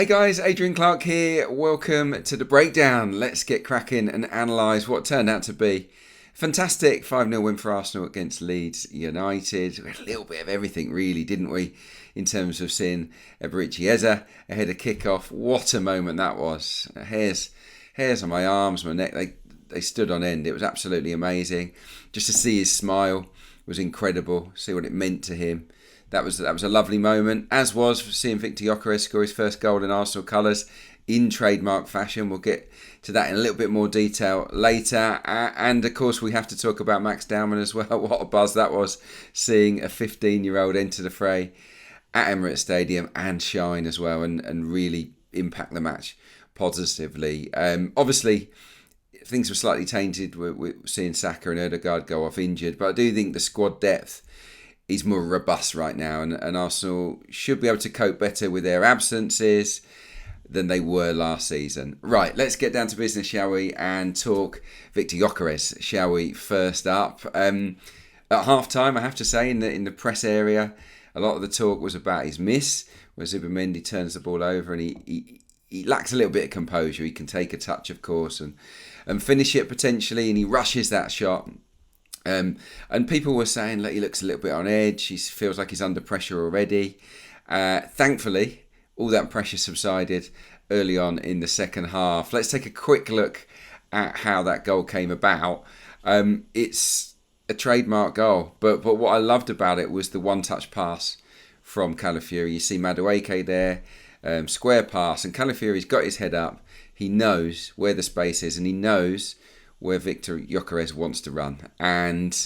Hey guys, Adrian Clarke here. Welcome to the breakdown. Let's get cracking and analyse what turned out to be a fantastic 5-0 win for Arsenal against Leeds United. We had a little bit of everything really, didn't we? In terms of seeing Gyökeres ahead of kick-off. What a moment that was. Hairs on my arms, my neck, they stood on end. It was absolutely amazing. Just to see his smile was incredible. See what it meant to him. That was a lovely moment, as was seeing Viktor Gyokeres score his first goal in Arsenal colours in trademark fashion. We'll get to that in a little bit more detail later. And of course, we have to talk about Max Dowman as well. What a buzz that was, seeing a 15-year-old enter the fray at Emirates Stadium and shine as well and really impact the match positively. Obviously, things were slightly tainted with seeing Saka and Ødegaard go off injured, but I do think the squad depth is more robust right now, and Arsenal should be able to cope better with their absences than they were last season. Right, let's get down to business, shall we, and talk Viktor Gyokeres, shall we, first up. At half-time, I have to say, in the press area, a lot of the talk was about his miss, where Zubimendi turns the ball over and he lacks a little bit of composure. He can take a touch, of course, and finish it potentially, and he rushes that shot. And people were saying that he looks a little bit on edge. He feels like he's under pressure already. Thankfully, all that pressure subsided early on in the second half. Let's take a quick look at how that goal came about. It's a trademark goal, but what I loved about it was the one-touch pass from Calafiori. You see Madueke there, square pass, and Calafiori's got his head up. He knows where the space is, and he knows where Viktor Gyokeres wants to run. And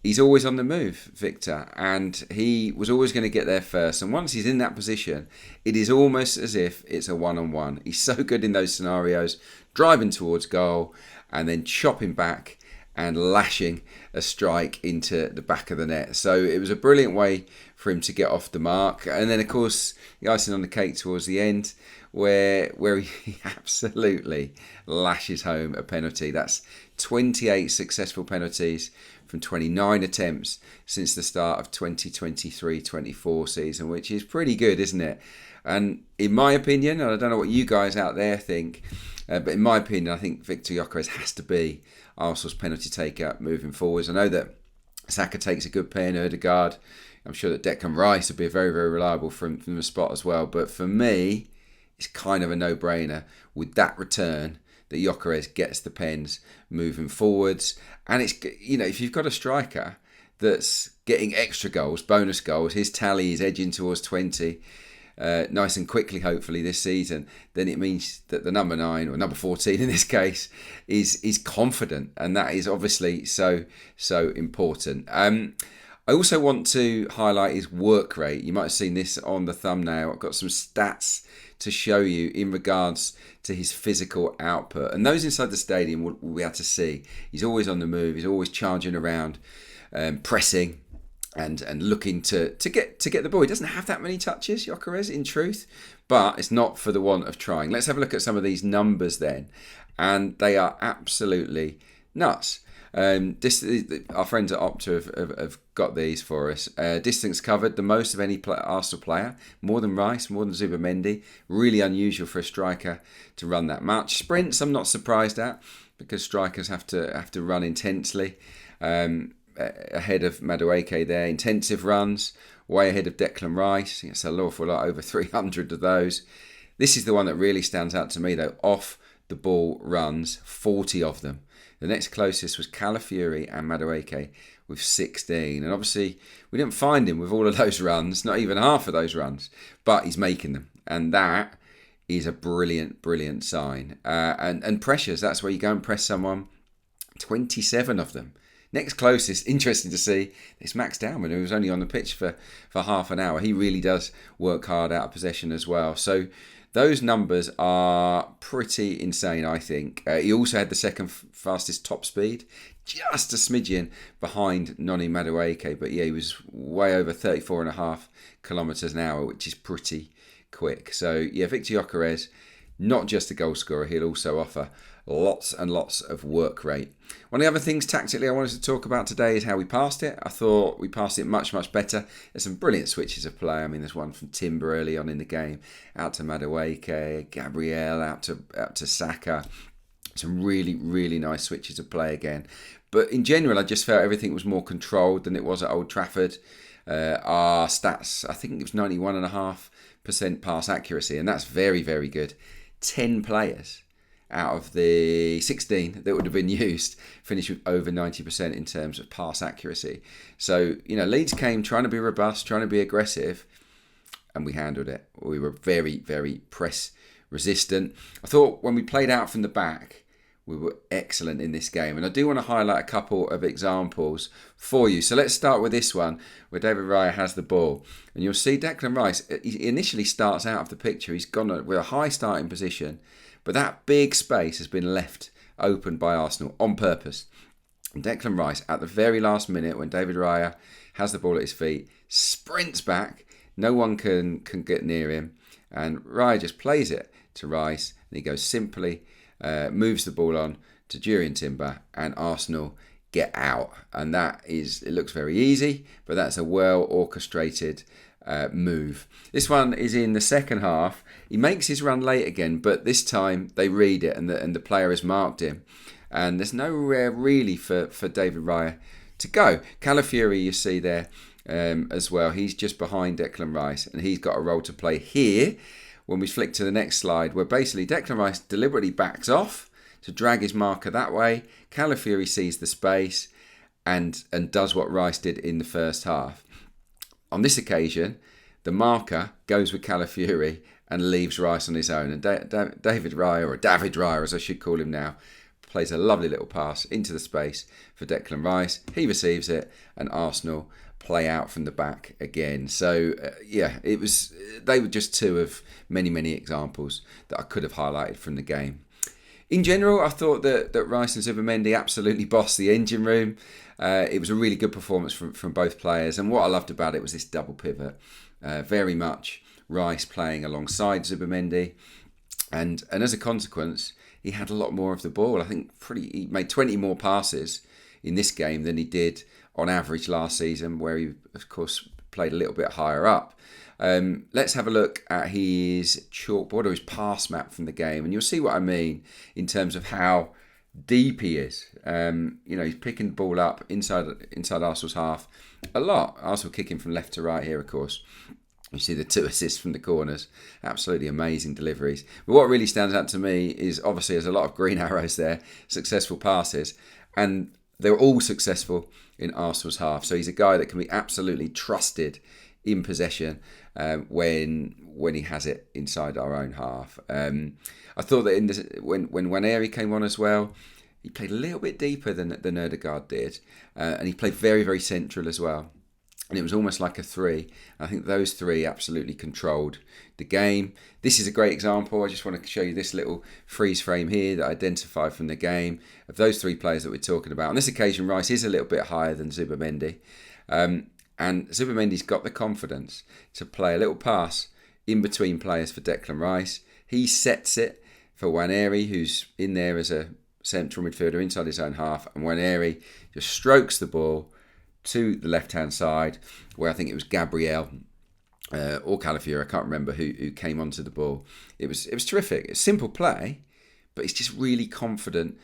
he's always on the move, Viktor. And he was always going to get there first. And once he's in that position, it is almost as if it's a one-on-one. He's so good in those scenarios, driving towards goal and then chopping back and lashing a strike into the back of the net. So it was a brilliant way for him to get off the mark. And then, of course, the icing on the cake towards the end, where he absolutely lashes home a penalty. That's 28 successful penalties from 29 attempts since the start of 2023-24 season, which is pretty good, isn't it? And in my opinion, and I don't know what you guys out there think, but in my opinion, I think Viktor Gyokeres has to be Arsenal's penalty taker moving forwards. I know that Saka takes a good pair in Ødegaard. I'm sure that Declan Rice would be very, very reliable from the spot as well. But for me, it's kind of a no-brainer with that return that Gyökeres gets the pens moving forwards. And it's, you know, if you've got a striker that's getting extra goals, bonus goals, his tally is edging towards 20 nice and quickly, hopefully, this season, then it means that the number 9, or number 14 in this case, is confident. And that is obviously so important. I also want to highlight his work rate. You might have seen this on the thumbnail. I've got some stats to show you in regards to his physical output. And those inside the stadium will be able to see. He's always on the move. He's always charging around, pressing and looking to get the ball. He doesn't have that many touches, Gyökeres, in truth, but it's not for the want of trying. Let's have a look at some of these numbers then. And they are absolutely nuts. Our friends at Opta have got these for us. Distance covered, the most of any Arsenal player, more than Rice, more than Zubimendi. Really unusual for a striker to run that much. Sprints, I'm not surprised at, because strikers have to run intensely. Ahead of Madueke there, intensive runs, way ahead of Declan Rice. It's an awful lot, over 300 of those. This is the one that really stands out to me though. Off the ball runs, 40 of them. The next closest was Calafiori and Madueke with 16. And obviously, we didn't find him with all of those runs, not even half of those runs, but he's making them. And that is a brilliant, brilliant sign. And pressures, that's where you go and press someone. 27 of them. Next closest, interesting to see, it's Max Dowman, who was only on the pitch for half an hour. He really does work hard out of possession as well. So those numbers are pretty insane, I think. He also had the second fastest top speed, just a smidgen behind Noni Madueke. But yeah, he was way over 34.5 kilometres an hour, which is pretty quick. So yeah, Viktor Gyokeres, not just a goal scorer, he'll also offer lots and lots of work rate. One of the other things tactically I wanted to talk about today is how we passed it. I thought we passed it much, much better. There's some brilliant switches of play. I mean, there's one from Timber early on in the game, out to Madueke, Gabriel, out to Saka. Some really, really nice switches of play again. But in general, I just felt everything was more controlled than it was at Old Trafford. Our stats, I think it was 91.5% pass accuracy, and that's very, very good. 10 players out of the 16 that would have been used finished with over 90% in terms of pass accuracy. So, Leeds came trying to be robust, trying to be aggressive, and we handled it. We were very, very press resistant. I thought when we played out from the back, we were excellent in this game. And I do want to highlight a couple of examples for you. So let's start with this one where David Raya has the ball. And you'll see Declan Rice, he initially starts out of the picture. He's gone with a high starting position. But that big space has been left open by Arsenal on purpose. And Declan Rice, at the very last minute, when David Raya has the ball at his feet, sprints back. No one can get near him. And Raya just plays it to Rice. And he goes simply, moves the ball on to Jurrien Timber, and Arsenal get out. And it looks very easy, but that's a well orchestrated move. This one is in the second half. He makes his run late again, but this time they read it, and the player has marked him. And there's nowhere really for David Raya to go. Calafiori, you see there as well. He's just behind Declan Rice, and he's got a role to play here. When we flick to the next slide, where basically Declan Rice deliberately backs off to drag his marker that way. Calafiori sees the space and does what Rice did in the first half. On this occasion, the marker goes with Calafiori and leaves Rice on his own. And David Raya, or David Raya as I should call him now, plays a lovely little pass into the space for Declan Rice. He receives it, and Arsenal play out from the back again. So they were just two of many, many examples that I could have highlighted from the game. In general, I thought that Rice and Zubimendi absolutely bossed the engine room. It was a really good performance from both players, and what I loved about it was this double pivot. Very much Rice playing alongside Zubimendi, and as a consequence, he had a lot more of the ball. I think he made 20 more passes in this game than he did on average last season, where he, of course, played a little bit higher up. Let's have a look at his chalkboard, or his pass map from the game, and you'll see what I mean in terms of how deep he is. He's picking the ball up inside Arsenal's half a lot. Arsenal kicking from left to right here, of course. You see the 2 assists from the corners. Absolutely amazing deliveries. But what really stands out to me is, obviously, there's a lot of green arrows there, successful passes, and they were all successful in Arsenal's half. So he's a guy that can be absolutely trusted in possession when he has it inside our own half. I thought that when Nwaneri came on as well, he played a little bit deeper than Ødegaard did, and he played very, very central as well. And it was almost like a three. I think those three absolutely controlled the game. This is a great example. I just want to show you this little freeze frame here that I identified from the game of those three players that we're talking about. On this occasion, Rice is a little bit higher than Zubimendi. And Zubimendi's got the confidence to play a little pass in between players for Declan Rice. He sets it for Nwaneri, who's in there as a central midfielder inside his own half. And Nwaneri just strokes the ball to the left-hand side, where I think it was Gabriel or Calafiori, I can't remember who came onto the ball. It was terrific. It's simple play, but it's just really confident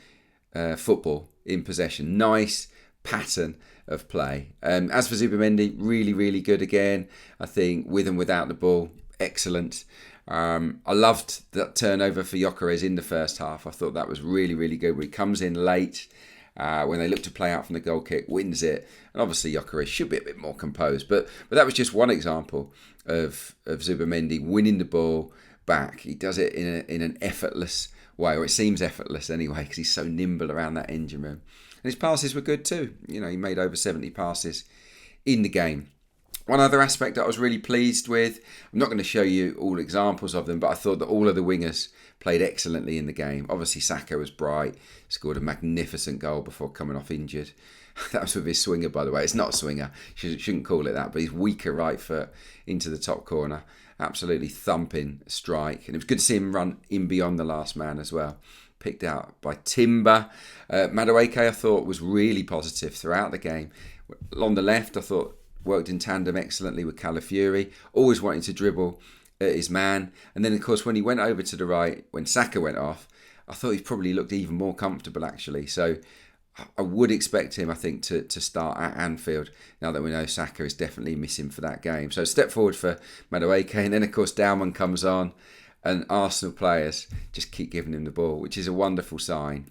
football in possession. Nice pattern of play. As for Zubimendi, really, really good again. I think with and without the ball, excellent. I loved that turnover for Gyökeres in the first half. I thought that was really, really good. Where he comes in late, when they look to play out from the goal kick, wins it. And obviously Gyökeres should be a bit more composed. But that was just one example of Zubimendi winning the ball back. He does it in an effortless way, or it seems effortless anyway, because he's so nimble around that engine room. And his passes were good too. He made over 70 passes in the game. One other aspect that I was really pleased with, I'm not going to show you all examples of them, but I thought that all of the wingers played excellently in the game. Obviously, Saka was bright, scored a magnificent goal before coming off injured. That was with his swinger, by the way. It's not a swinger, shouldn't call it that, but his weaker right foot into the top corner. Absolutely thumping strike. And it was good to see him run in beyond the last man as well. picked out by Timber. Madueke, I thought, was really positive throughout the game. On the left, I thought worked in tandem excellently with Calafiori, always wanting to dribble at his man. And then, of course, when he went over to the right, when Saka went off, I thought he probably looked even more comfortable, actually. So I would expect him, I think, to start at Anfield now that we know Saka is definitely missing for that game. So step forward for Madueke. And then, of course, Dowman comes on and Arsenal players just keep giving him the ball, which is a wonderful sign.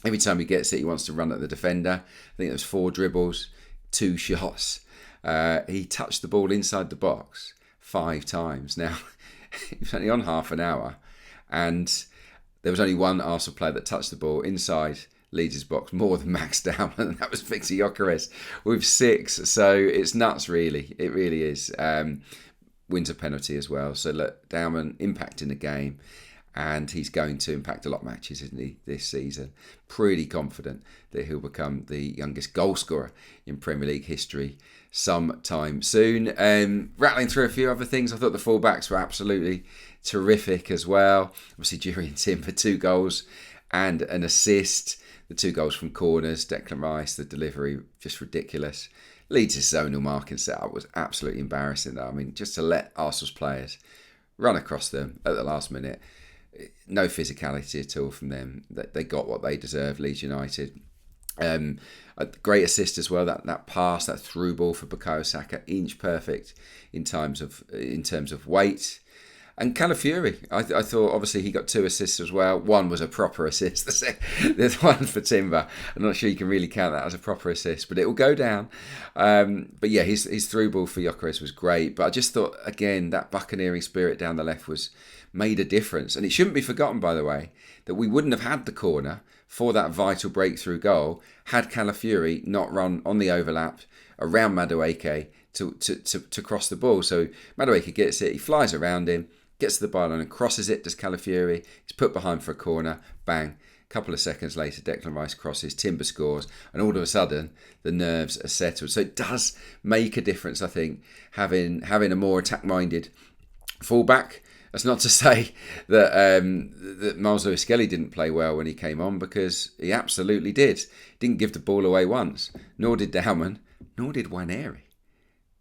Every time he gets it, he wants to run at the defender. I think there's 4 dribbles, 2 shots. He touched the ball inside the box 5 times. Now, he was only on half an hour and there was only one Arsenal player that touched the ball inside Leeds' box more than Max Dowman, and that was Viktor Gyokeres with 6. So it's nuts, really. It really is. Wins a penalty as well. So look, Dowman impacting the game, and he's going to impact a lot of matches, isn't he, this season? Pretty confident that he'll become the youngest goal scorer in Premier League history sometime soon. Rattling through a few other things, I thought the fullbacks were absolutely terrific as well. Obviously, Adrian Tim for 2 goals and an assist. The 2 goals from corners, Declan Rice, the delivery, just ridiculous. Leeds' zonal marking setup was absolutely embarrassing, though. I mean, just to let Arsenal's players run across them at the last minute. No physicality at all from them. They got what they deserve, Leeds United. A great assist as well, that pass, that through ball for Bukayo Saka, inch perfect in terms of weight. And Calafiori, I thought obviously he got 2 assists as well. One was a proper assist. There's one for Timber. I'm not sure you can really count that as a proper assist, but it will go down. But yeah, his through ball for Gyökeres was great. But I just thought, again, that buccaneering spirit down the left made a difference. And it shouldn't be forgotten, by the way, that we wouldn't have had the corner for that vital breakthrough goal had Calafiori not run on the overlap around Madueke to cross the ball. So Madueke gets it, he flies around him, gets to the byline and crosses it, does Calafiori. He's put behind for a corner, bang. A couple of seconds later, Declan Rice crosses, Timber scores, and all of a sudden, the nerves are settled. So it does make a difference, I think, having a more attack-minded fullback. That's not to say that Miles Lewis-Skelly didn't play well when he came on, because he absolutely did. Didn't give the ball away once, nor did Dowman, nor did Waneri.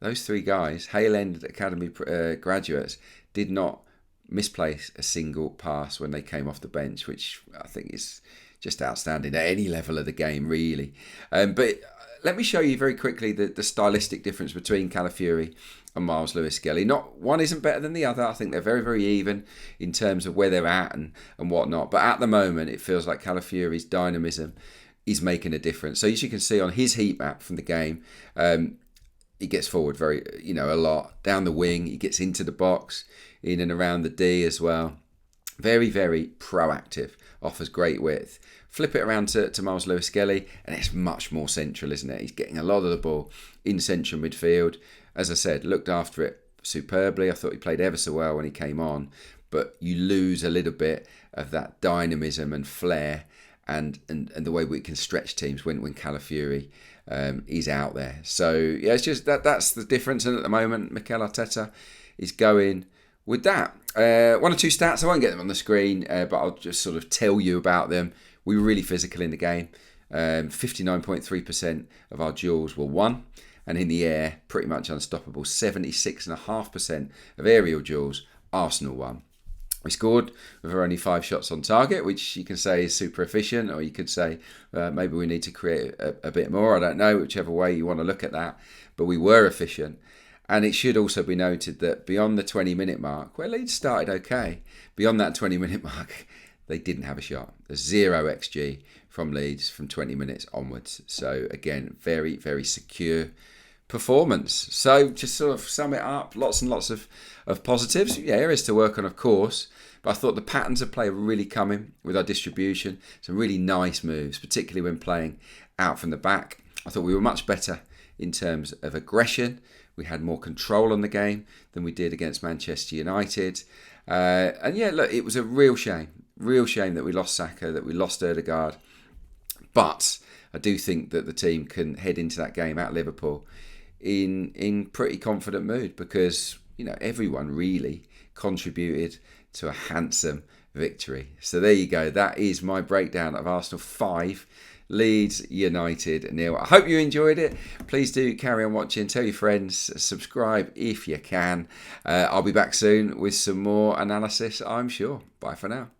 Those 3 guys, Hale End Academy graduates, did not misplace a single pass when they came off the bench, which I think is just outstanding at any level of the game, really. But let me show you very quickly the stylistic difference between Calafiori and Miles Lewis-Skelly. Not one isn't better than the other. I think they're very, very even in terms of where they're at and whatnot. But at the moment, it feels like Calafiori's dynamism is making a difference. So as you can see on his heat map from the game, he gets forward a lot. Down the wing, he gets into the box, in and around the D as well. Very, very proactive. Offers great width. Flip it around to Miles Lewis-Skelly, and it's much more central, isn't it? He's getting a lot of the ball in central midfield. As I said, looked after it superbly. I thought he played ever so well when he came on, but you lose a little bit of that dynamism and flair and the way we can stretch teams when Calafiori is out there. So yeah, it's just that's the difference. And at the moment, Mikel Arteta is going with that. 1 or 2 stats. I won't get them on the screen, but I'll just sort of tell you about them. We were really physical in the game. 59.3% of our duels were won. And in the air, pretty much unstoppable. 76.5% of aerial duels, Arsenal won. We scored with only 5 shots on target, which you can say is super efficient, or you could say maybe we need to create a bit more. I don't know, whichever way you want to look at that. But we were efficient. And it should also be noted that beyond the 20-minute mark, where Leeds started okay, beyond that 20-minute mark, they didn't have a shot. There's 0 XG from Leeds from 20 minutes onwards. So again, very, very secure performance. So just sort of sum it up, lots and lots of positives. Yeah, areas to work on, of course, but I thought the patterns of play were really coming with our distribution. Some really nice moves, particularly when playing out from the back. I thought we were much better in terms of aggression. We had more control on the game than we did against Manchester United. And yeah, look, it was a real shame that we lost Saka, that we lost Ødegaard. But I do think that the team can head into that game at Liverpool in pretty confident mood, because everyone really contributed to a handsome victory. So there you go. That is my breakdown of Arsenal 5, Leeds United 0. I hope you enjoyed it. Please do carry on watching. Tell your friends. Subscribe if you can. I'll be back soon with some more analysis, I'm sure. Bye for now.